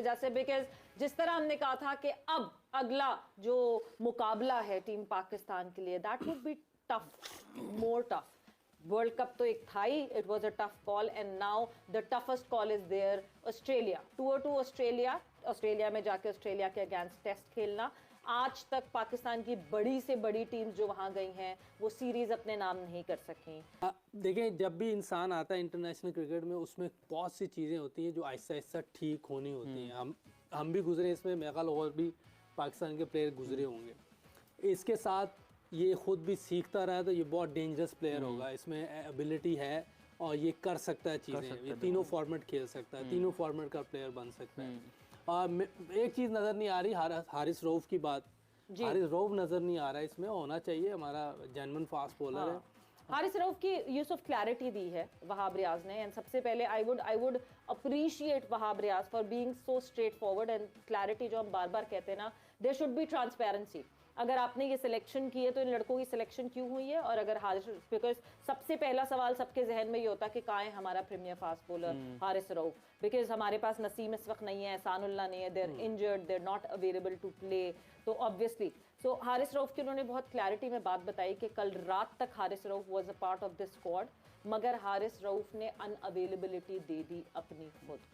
वजह से, बिकॉज जिस तरह हमने कहा था कि अब अगला जो मुकाबला है टीम पाकिस्तान के लिए, that would be tough, more tough. World cup तो एक था ही, it was a tough call, and now the toughest call is there, Australia, tour to Australia, Australia में जाके ऑस्ट्रेलिया के अगेंस्ट टेस्ट खेलना। आज तक पाकिस्तान की बड़ी से बड़ी टीम्स जो वहां गई हैं वो सीरीज अपने नाम नहीं कर सकी। देखें, जब भी इंसान आता है इंटरनेशनल क्रिकेट में, उसमें बहुत सी चीज़ें होती हैं जो आहिस्ता आहिस्ता ठीक होनी होती हैं। हम भी गुजरे इसमें, मेरे ख्याल और भी पाकिस्तान के प्लेयर गुजरे होंगे। इसके साथ ये खुद भी सीखता रहा तो ये बहुत डेंजरस प्लेयर होगा, इसमें एबिलिटी है और ये कर सकता है चीज़ें, ये तीनों फॉर्मेट खेल सकता है, तीनों फॉर्मेट का प्लेयर बन सकता है। एक चीज़ नज़र नहीं आ रही, हारिस रऊफ की बात, हारिस रऊफ नज़र नहीं आ रहा है इसमें, होना चाहिए, हमारा जेन्युइन फास्ट बॉलर है। हारिस रऊफ की यूज ऑफ क्लैरिटी दी है वहाब रियाज ने, एंड सबसे पहले I would appreciate Wahab Riaz for being so straight forward and clarity, जो हम बार बार कहते हैं ना, देयर शुड बी ट्रांसपेरेंसी। अगर आपने ये सिलेक्शन की है तो इन लड़कों की सिलेक्शन क्यों हुई है, और अगर हारिस, बिकॉज सबसे पहला सवाल सबके जहन में ये होता है कि कहाँ है हमारा premier fast bowler Haris Rauf, because हमारे पास नसीम इस वक्त नहीं है, एहसानुल्लाह नहीं है, they're injured, they're not available to play, तो ऑब्वियसली सो हारिस रऊफ की उन्होंने बहुत क्लैरिटी में बात बताई कि कल रात तक Haris Rauf was a part of this squad, मगर हारिस रऊफ ने अनअवेलेबिलिटी दे दी अपनी खुद।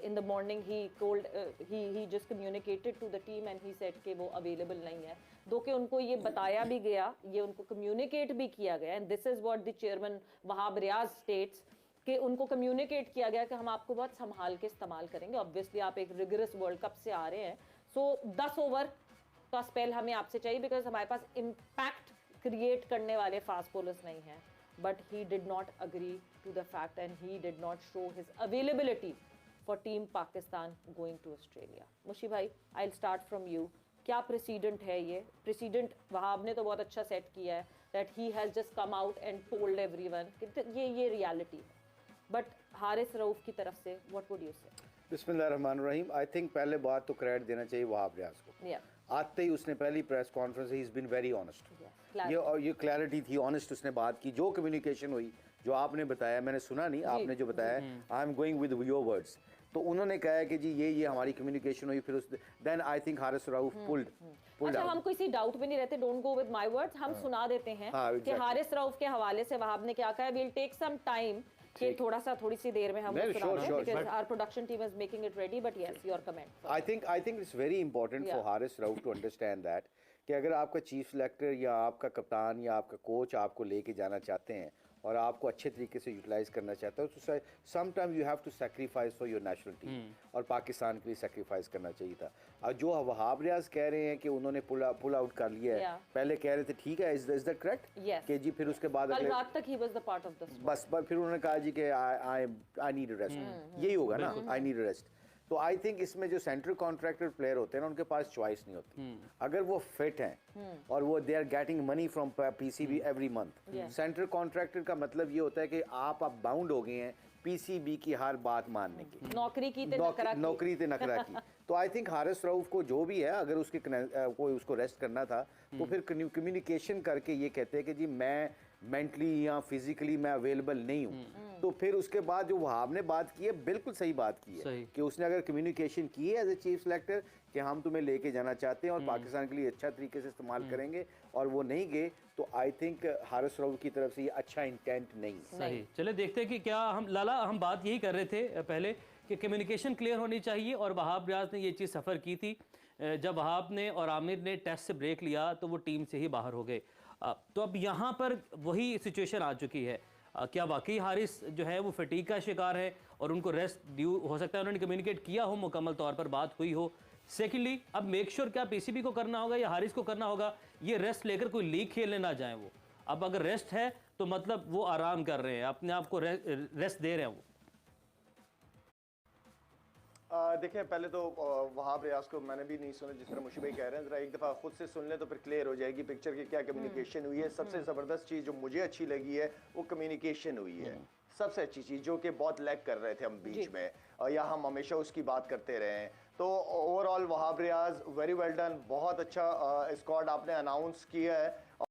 In the morning he told he just communicated to the team and he said कि वो available नहीं है, दो कि उनको ये बताया भी गया, ये उनको communicate भी किया गया, and this is what the chairman Wahab Riaz states कि उनको communicate किया गया कि हम आपको बहुत संभाल के इस्तेमाल करेंगे। Obviously आप एक rigorous वर्ल्ड कप से आ रहे हैं, so 10 ओवर का स्पेल हमें आपसे चाहिए, बिकॉज हमारे पास इम्पैक्ट क्रिएट करने वाले फास्ट बॉलर्स नहीं हैं। But he did not agree to the fact and he did not show his availability for team Pakistan going to Australia. Mushi भाई, I will start from you, क्या प्रेसिडेंट है ये? President Wahab ने तो बहुत अच्छा सेट किया है that he has just come out and told everyone कि ये रियलिटी है, बट हारिस रऊफ की तरफ से व्हाट वुड यू से? बिस्मिल्लाहिर्रहमानिर्रहीम। आई थिंक पहले बात तो क्रेडिट देना चाहिए वहाब रियाज को। आते ही उसने पहली press conference, he is been very honest, ये क्लैरिटी थी, ऑनेस्ट उसने बात की, जो कम्युनिकेशन हुई, जो आपने बताया, मैंने सुना नहीं, आपने जो बताया, I am going with your words, तो उन्होंने कहा कि जी ये हमारी कम्युनिकेशन हुई, फिर उस then I think Haris Rauf pulled. अच्छा, हम किसी डाउट में नहीं रहते, don't go with my words, हम सुना देते हैं कि हारिस रऊफ के हवाले से वहाब ने क्या कहा, we will take some time कि थोड़ी सी देर में हम because our production team is making it ready, but yes your comment. I think it's very important for Haris Rauf to understand that कि अगर आपका चीफ सेलेक्टर या आपका कप्तान या आपका कोच आपको लेके जाना चाहते हैं और आपको अच्छे तरीके से यूटिलाइज करना चाहता है, तो some time you have to sacrifice for your national team, और पाकिस्तान के लिए सेक्रीफाइस करना चाहिए था। और जो वहाब रियाज कह रहे हैं कि उन्होंने पुल आउट कर लिया है, पहले कह रहे थे ठीक है, इज दैट करेक्ट कि जी, फिर उसके बाद कल रात तक he was the part of the squad, बस फिर उन्होंने कहा जी कि आई नीड रेस्ट, यही होगा ना, आई नीड रेस्ट। तो आई थिंक इसमें जो सेंट्रल कॉन्ट्रैक्टर प्लेयर होते हैं ना, उनके पास चॉइस नहीं होती, अगर वो फिट हैं और वो they are getting money from PCB every month. Central contractor का मतलब ये होता है कि आप बाउंड हो गए हैं पीसीबी की हर बात मानने की, नौकरी ते नखरा की। तो आई थिंक हारिस रऊफ को जो भी है, अगर उसके कोई उसको रेस्ट करना था तो फिर कम्युनिकेशन करके ये कहते हैं कि जी मैं मेंटली या फिजिकली मैं अवेलेबल नहीं हूँ, तो फिर उसके बाद जो वहाब ने बात की है, बिल्कुल सही बात की है कि उसने अगर कम्युनिकेशन की है एज ए चीफ सेलेक्टर कि हम तुम्हें लेके जाना चाहते हैं और पाकिस्तान के लिए अच्छा तरीके से इस्तेमाल करेंगे, और वो नहीं गए, तो आई थिंक हारिस रऊफ की तरफ से ये अच्छा इंटेंट नहीं है। सही, चले देखते हैं कि क्या हम बात यही कर रहे थे पहले कि कम्युनिकेशन क्लियर होनी चाहिए, और वहाब रियाज ने ये चीज़ सफ़र की थी। जब वहाब ने और आमिर ने टेस्ट से ब्रेक लिया तो वो टीम से ही बाहर हो गए। तो अब यहाँ पर वही सिचुएशन आ चुकी है, क्या वाकई हारिस जो है वो फटीग का शिकार है और उनको रेस्ट ड्यू हो सकता है, उन्होंने कम्युनिकेट किया हो, मुकम्मल तौर पर बात हुई हो। सेकेंडली, अब मेक श्योर क्या पीसीबी को करना होगा या हारिस को करना होगा, ये रेस्ट लेकर कोई लीग खेलने ना जाएं वो। अब अगर रेस्ट है तो मतलब वो आराम कर रहे हैं, अपने आप को रेस्ट दे रहे हैं वो। देखिए, पहले तो वहाब रियाज को मैंने भी नहीं सुना, जिस तरह मुशी भाई कह रहे हैं, जरा एक दफ़ा खुद से सुन ले तो फिर क्लियर हो जाएगी पिक्चर की क्या कम्युनिकेशन हुई है। सबसे ज़बरदस्त चीज़ जो मुझे अच्छी लगी है वो कम्युनिकेशन हुई है, सबसे अच्छी चीज़, जो कि बहुत लैग कर रहे थे हम बीच में, या हम हमेशा उसकी बात करते रहे हैं। तो overall Wahab Riaz very well done, बहुत अच्छा स्क्वाड आपने अनाउंस किया है,